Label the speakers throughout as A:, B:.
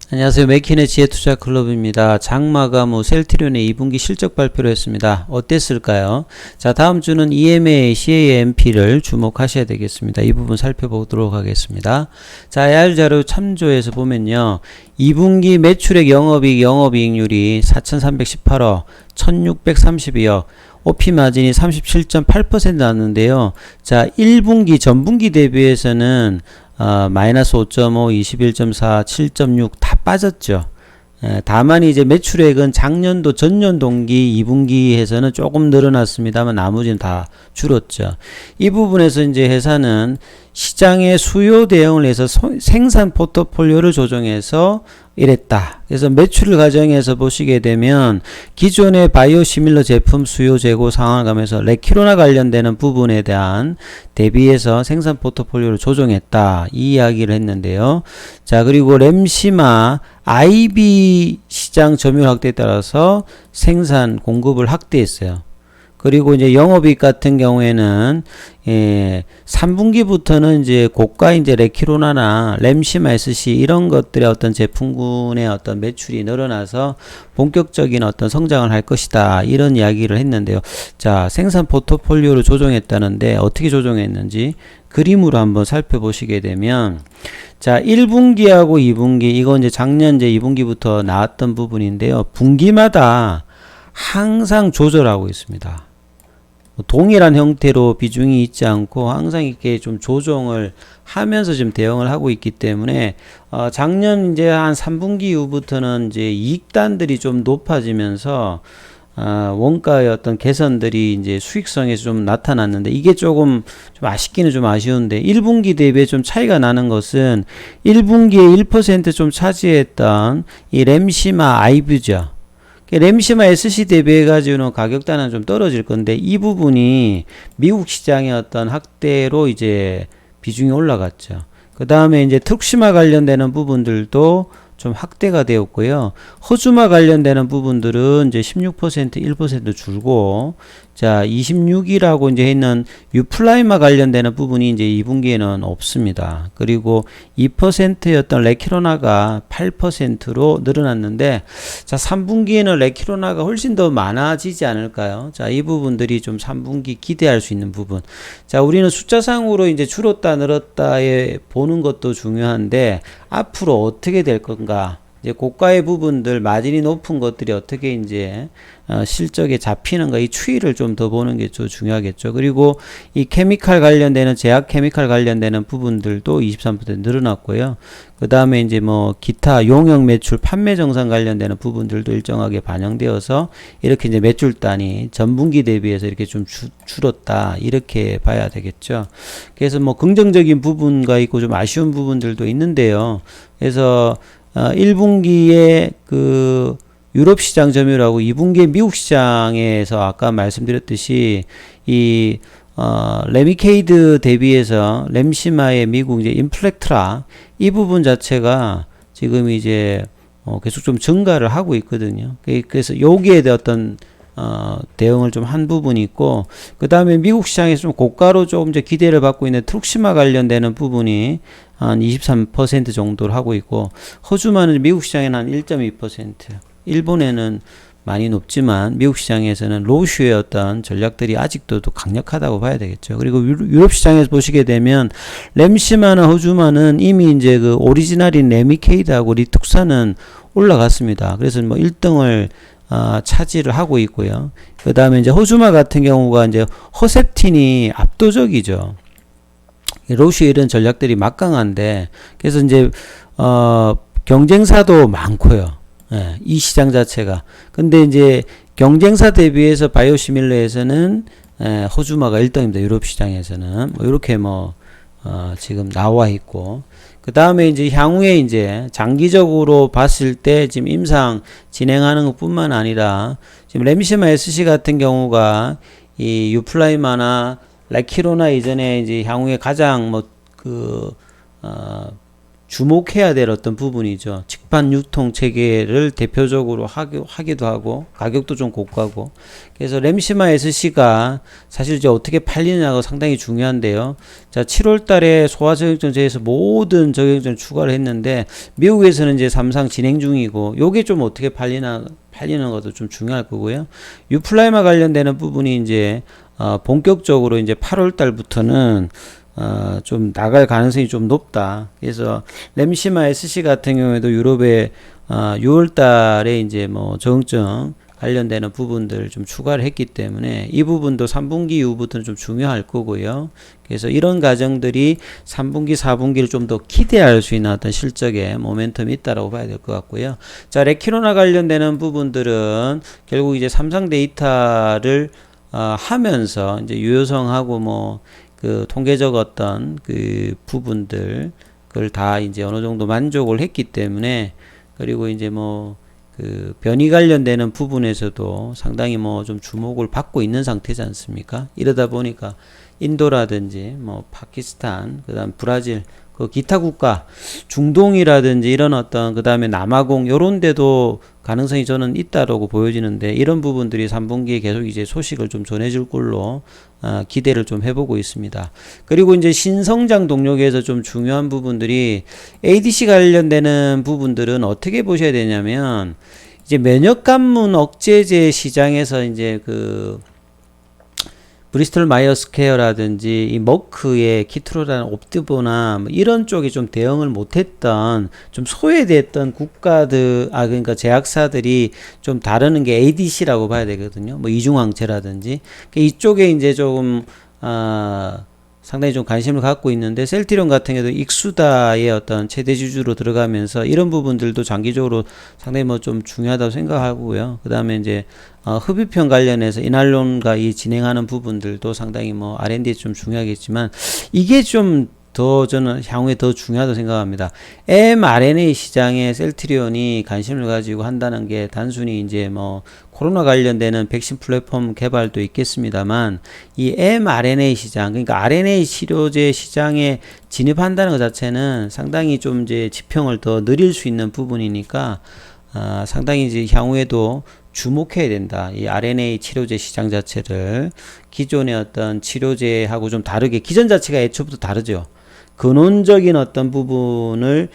A: 안녕하세요. 맥킨의 지혜투자클럽입니다. 장마감후 셀트리온의 2분기 실적 발표를 했습니다. 어땠을까요? 자, 다음 주는 EMA, CAMP를 주목하셔야 되겠습니다. 이 부분 살펴보도록 하겠습니다. 자, 야율자료 참조해서 보면요. 2분기 매출액 영업이익률이 4,318억, 1,632억, OP 마진이 37.8% 나왔는데요. 자, 1분기 전분기 대비해서는 마이너스 5.5, 21.4, 7.6 다 빠졌죠. 다만 이제 매출액은 작년도 전년 동기 2분기에서는 조금 늘어났습니다만 나머지는 다 줄었죠. 이 부분에서 이제 회사는 시장의 수요 대응을 해서 생산 포트폴리오를 조정해서 이랬다. 그래서 매출을 가정해서 보시게 되면 기존의 바이오시밀러 제품 수요 재고 상황을 가면서 레키로나 관련되는 부분에 대한 대비해서 생산 포트폴리오를 조정했다. 이 이야기를 했는데요. 자, 그리고 램시마 IB 시장 점유율 확대에 따라서 생산 공급을 확대했어요. 그리고 이제 영업이익 같은 경우에는 3분기부터는 이제 고가 이제 레키로나나 램시마 SC 이런 것들의 어떤 제품군의 어떤 매출이 늘어나서 본격적인 어떤 성장을 할 것이다. 이런 이야기를 했는데요. 자, 생산 포트폴리오를 조정했다는데 어떻게 조정했는지 그림으로 한번 살펴보시게 되면 자, 1분기하고 2분기 이건 이제 작년 이제 2분기부터 나왔던 부분인데요. 분기마다 항상 조절하고 있습니다. 동일한 형태로 비중이 있지 않고 항상 이렇게 좀 조정을 하면서 지금 대응을 하고 있기 때문에 작년 이제 한 3분기 이후부터는 이제 이익단들이 좀 높아지면서 원가의 어떤 개선들이 이제 수익성에서 좀 나타났는데 이게 조금 좀 아쉽기는 좀 아쉬운데 1분기 대비에 좀 차이가 나는 것은 1분기에 1% 좀 차지했던 이 램시마 아이브죠. 램시마 SC 대비해가지고는 가격단은 좀 떨어질 건데 이 부분이 미국 시장의 어떤 확대로 이제 비중이 올라갔죠. 그 다음에 이제 특시마 관련되는 부분들도 좀 확대가 되었고요. 허주마 관련되는 부분들은 이제 16% 1% 줄고 자 26이라고 이제 있는 유플라이마 관련되는 부분이 이제 2분기에는 없습니다. 그리고 2%였던 레키로나가 8%로 늘어났는데 자 3분기에는 레키로나가 훨씬 더 많아지지 않을까요? 자 이 부분들이 좀 3분기 기대할 수 있는 부분. 자 우리는 숫자상으로 이제 줄었다 늘었다에 보는 것도 중요한데 앞으로 어떻게 될 건가? 이제 고가의 부분들 마진이 높은 것들이 어떻게 이제 실적에 잡히는가 이 추이를 좀 더 보는 게 좀 중요하겠죠. 그리고 이 케미칼 관련되는 제약 케미칼 관련되는 부분들도 23% 늘어났고요. 그 다음에 이제 뭐 기타 용역 매출 판매 정산 관련되는 부분들도 일정하게 반영되어서 이렇게 이제 매출단이 전분기 대비해서 이렇게 좀 줄었다 이렇게 봐야 되겠죠. 그래서 뭐 긍정적인 부분가 있고 좀 아쉬운 부분들도 있는데요. 그래서 1분기에 그 유럽 시장 점유율하고 2분기에 미국 시장에서 아까 말씀드렸듯이 이 레미케이드 대비해서 램시마의 미국 이제 인플렉트라 이 부분 자체가 지금 이제 계속 좀 증가를 하고 있거든요. 그래서 여기에 대한 어떤 대응을 좀 한 부분이 있고 그 다음에 미국 시장에서 좀 고가로 조금 이제 기대를 받고 있는 트룩시마 관련되는 부분이 한 23% 정도를 하고 있고 허주마는 미국 시장에는 한 1.2% 일본에는 많이 높지만 미국 시장에서는 로슈의 어떤 전략들이 아직도 강력하다고 봐야 되겠죠. 그리고 유럽 시장에서 보시게 되면 램시마나 허주마는 이미 이제 그 오리지널인 레미케이드하고 리툭사는 올라갔습니다. 그래서 뭐 1등을 차지를 하고 있고요. 그 다음에 이제 허주마 같은 경우가 이제 허셉틴이 압도적이죠. 로슈의 이런 전략들이 막강한데, 그래서 이제, 경쟁사도 많고요. 예, 이 시장 자체가. 근데 이제 경쟁사 대비해서 바이오시밀러에서는, 허주마가 1등입니다. 유럽 시장에서는. 뭐, 이렇게 뭐, 지금 나와 있고. 그 다음에 이제 향후에 이제 장기적으로 봤을 때 지금 임상 진행하는 것 뿐만 아니라 지금 램시마 SC 같은 경우가 이 유플라이마나 레키로나 이전에 이제 향후에 가장 주목해야 될 어떤 부분이죠. 직판 유통 체계를 대표적으로 하기도 하고 가격도 좀 고가고. 그래서 램시마 SC가 사실 이제 어떻게 팔리느냐가 상당히 중요한데요. 자, 7월 달에 소화 저격전제에서 모든 저격전 추가를 했는데 미국에서는 이제 삼상 진행 중이고 요게 좀 어떻게 팔리는 것도 좀 중요할 거고요. 유플라이마 관련되는 부분이 이제 본격적으로 이제 8월 달부터는 좀 나갈 가능성이 좀 높다. 그래서 램시마 SC 같은 경우에도 유럽에 6월 달에 이제 뭐 적응증 관련되는 부분들 좀 추가를 했기 때문에 이 부분도 3분기 이후부터는 좀 중요할 거고요. 그래서 이런 과정들이 3분기, 4분기를 좀 더 기대할 수 있는 어떤 실적의 모멘텀이 있다라고 봐야 될 것 같고요. 자, 레키로나 관련되는 부분들은 결국 이제 삼성 데이터를 하면서 이제 유효성하고 뭐 그 통계적 어떤 그 부분들 그걸 다 이제 어느 정도 만족을 했기 때문에 그리고 이제 뭐 그 변이 관련되는 부분에서도 상당히 뭐 좀 주목을 받고 있는 상태지 않습니까? 이러다 보니까 인도라든지 뭐 파키스탄, 그다음 브라질, 그 기타 국가, 중동이라든지 이런 어떤 그다음에 남아공 요런 데도 가능성이 저는 있다라고 보여지는데 이런 부분들이 3분기에 계속 이제 소식을 좀 전해줄 걸로 기대를 좀 해보고 있습니다. 그리고 이제 신성장 동력에서 좀 중요한 부분들이 ADC 관련되는 부분들은 어떻게 보셔야 되냐면 이제 면역 감문 억제제 시장에서 이제 그 브리스톨 마이어스 케어라든지 이 머크의 키트로라는 옵티보나 뭐 이런 쪽이 좀 대응을 못했던 좀 소외됐던 국가들 그러니까 제약사들이 좀 다루는 게 ADC라고 봐야 되거든요. 뭐 이중항체라든지 이쪽에 이제 조금 상당히 좀 관심을 갖고 있는데 셀트리온 같은 경우도 익수다의 어떤 최대 주주로 들어가면서 이런 부분들도 장기적으로 상당히 뭐 좀 중요하다고 생각하고요. 그 다음에 이제 흡입형 관련해서 이날론과 이 진행하는 부분들도 상당히 뭐 R&D에 좀 중요하겠지만 이게 좀 더 저는 향후에 더 중요하다고 생각합니다. mRNA 시장에 셀트리온이 관심을 가지고 한다는 게 단순히 이제 뭐 코로나 관련되는 백신 플랫폼 개발도 있겠습니다만 이 mRNA 시장 그러니까 RNA 치료제 시장에 진입한다는 것 자체는 상당히 좀 이제 지평을 더 늘릴 수 있는 부분이니까 상당히 이제 향후에도 주목해야 된다. 이 RNA 치료제 시장 자체를 기존의 어떤 치료제하고 좀 다르게 기존 자체가 애초부터 다르죠. 근원적인 어떤 부분을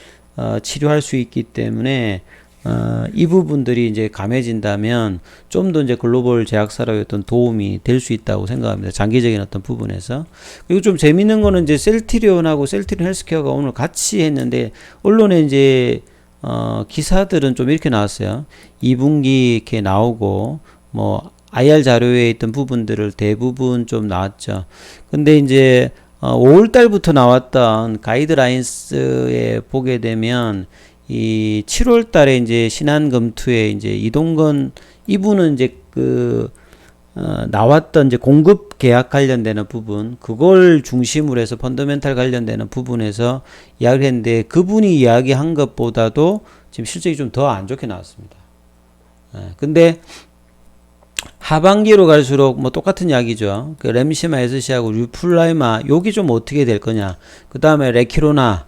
A: 치료할 수 있기 때문에 이 부분들이 이제 감해진다면 좀 더 이제 글로벌 제약사로의 어떤 도움이 될 수 있다고 생각합니다. 장기적인 어떤 부분에서. 그리고 좀 재밌는 거는 이제 셀트리온하고 셀트리온 헬스케어가 오늘 같이 했는데 언론에 이제 기사들은 좀 이렇게 나왔어요. 2분기 이렇게 나오고 뭐 IR 자료에 있던 부분들을 대부분 좀 나왔죠. 근데 이제 5월 달부터 나왔던 가이드라인스에 보게 되면 이 7월 달에 이제 신한검투에 이제 이동건 이분은 이제 나왔던 이제 공급 계약 관련되는 부분 그걸 중심으로 해서 펀더멘탈 관련되는 부분에서 이야기를 했는데 그분이 이야기한 것보다도 지금 실적이 좀 더 안 좋게 나왔습니다. 근데 하반기로 갈수록 뭐 똑같은 이야기죠. 그 램시마 SC하고 유플라이마 요게 좀 어떻게 될 거냐. 그 다음에 레키로나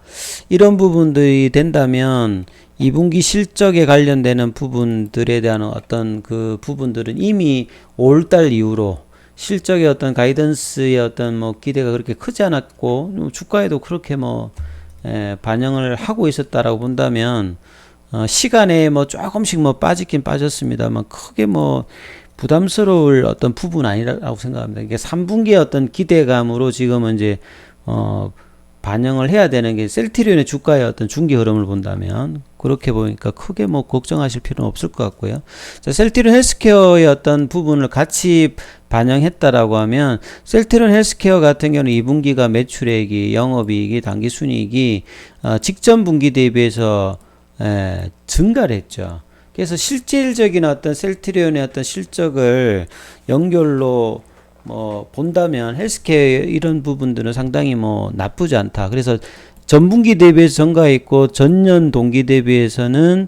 A: 이런 부분들이 된다면 2분기 실적에 관련되는 부분들에 대한 어떤 그 부분들은 이미 5월달 이후로 실적의 어떤 가이던스의 어떤 뭐 기대가 그렇게 크지 않았고 주가에도 그렇게 뭐 반영을 하고 있었다라고 본다면 시간에 뭐 조금씩 뭐 빠지긴 빠졌습니다만 크게 뭐 부담스러울 어떤 부분 아니라고 생각합니다. 이게 3분기의 어떤 기대감으로 지금은 이제 반영을 해야 되는 게 셀트리온의 주가의 어떤 중기 흐름을 본다면 그렇게 보니까 크게 뭐 걱정하실 필요는 없을 것 같고요. 자, 셀트리온 헬스케어의 어떤 부분을 같이 반영했다라고 하면 셀트리온 헬스케어 같은 경우는 2분기가 매출액이 영업이익이 당기순이익이 직전 분기 대비해서 증가를 했죠. 그래서 실질적인 어떤 셀트리온의 어떤 실적을 연결로 뭐 본다면 헬스케어 이런 부분들은 상당히 뭐 나쁘지 않다. 그래서 전분기 대비해서 증가했고 전년 동기 대비해서는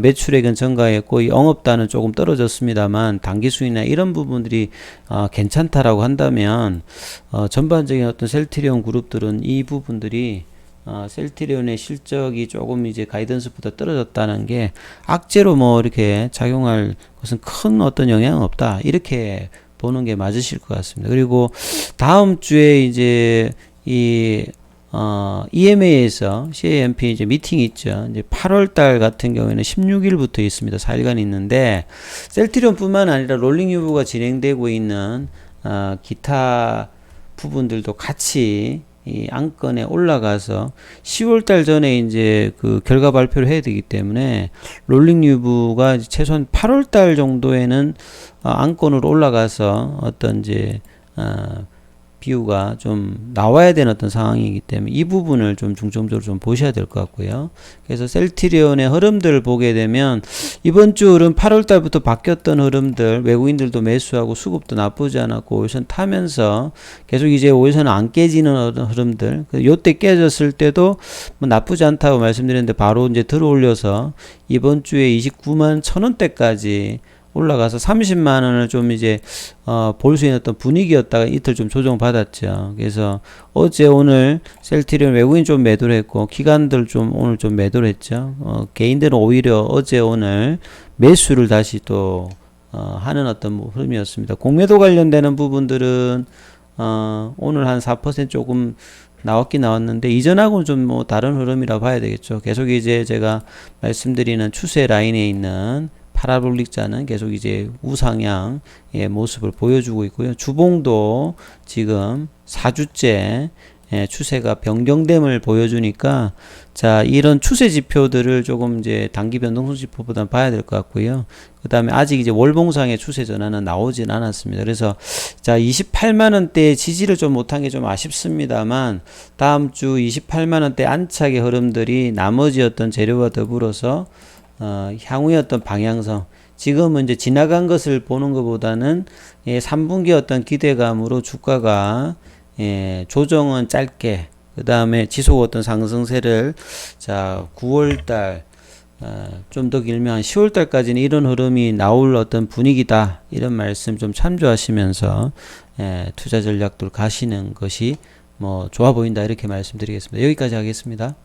A: 매출액은 증가했고 영업단은 조금 떨어졌습니다만 당기순이나 이런 부분들이 괜찮다라고 한다면 전반적인 어떤 셀트리온 그룹들은 이 부분들이 셀트리온의 실적이 조금 이제 가이던스보다 떨어졌다는 게 악재로 뭐 이렇게 작용할 것은 큰 어떤 영향은 없다. 이렇게 보는 게 맞으실 것 같습니다. 그리고 다음 주에 이제 EMA에서 CAMP 이제 미팅이 있죠. 이제 8월 달 같은 경우에는 16일부터 있습니다. 4일간 있는데, 셀트리온 뿐만 아니라 롤링 유보가 진행되고 있는, 기타 부분들도 같이 이 안건에 올라가서 10월 달 전에 이제 그 결과 발표를 해야 되기 때문에 롤링 유보가 최소한 8월 달 정도에는 안건으로 올라가서 어떤 이제 비유가 좀 나와야 되는 어떤 상황이기 때문에 이 부분을 좀 중점적으로 좀 보셔야 될 것 같고요. 그래서 셀트리온의 흐름들을 보게 되면 이번 주 흐름 8월 달부터 바뀌었던 흐름들, 외국인들도 매수하고 수급도 나쁘지 않았고 오일선 타면서 계속 이제 오일선은 안 깨지는 어떤 흐름들, 요때 깨졌을 때도 뭐 나쁘지 않다고 말씀드렸는데 바로 이제 들어 올려서 이번 주에 29만 1,000원대까지 올라가서 30만 원을 좀 이제 볼 수 있는 어떤 분위기였다가 이틀 좀 조정받았죠. 그래서 어제 오늘 셀트리온 외국인 좀 매도를 했고 기관들 좀 오늘 좀 매도를 했죠. 개인들은 오히려 어제 오늘 매수를 다시 또 하는 어떤 흐름이었습니다. 공매도 관련되는 부분들은 오늘 한 4% 조금 나왔긴 나왔는데 이전하고는 좀 뭐 다른 흐름이라 봐야 되겠죠. 계속 이제 제가 말씀드리는 추세 라인에 있는 파라볼릭자는 계속 이제 우상향의 모습을 보여주고 있고요. 주봉도 지금 4주째 추세가 변경됨을 보여주니까 자, 이런 추세 지표들을 조금 이제 단기 변동성 지표보다 봐야 될 것 같고요. 그 다음에 아직 이제 월봉상의 추세 전환은 나오진 않았습니다. 그래서 자, 28만원대의 지지를 좀 못한 게 좀 아쉽습니다만 다음 주 28만원대 안착의 흐름들이 나머지 어떤 재료와 더불어서 향후의 어떤 방향성, 지금은 이제 지나간 것을 보는 것보다는 3분기 어떤 기대감으로 주가가 조정은 짧게, 그 다음에 지속 어떤 상승세를 자 9월달 좀 더 길면 10월달까지는 이런 흐름이 나올 어떤 분위기다, 이런 말씀 좀 참조하시면서 투자 전략들 가시는 것이 뭐 좋아 보인다, 이렇게 말씀드리겠습니다. 여기까지 하겠습니다.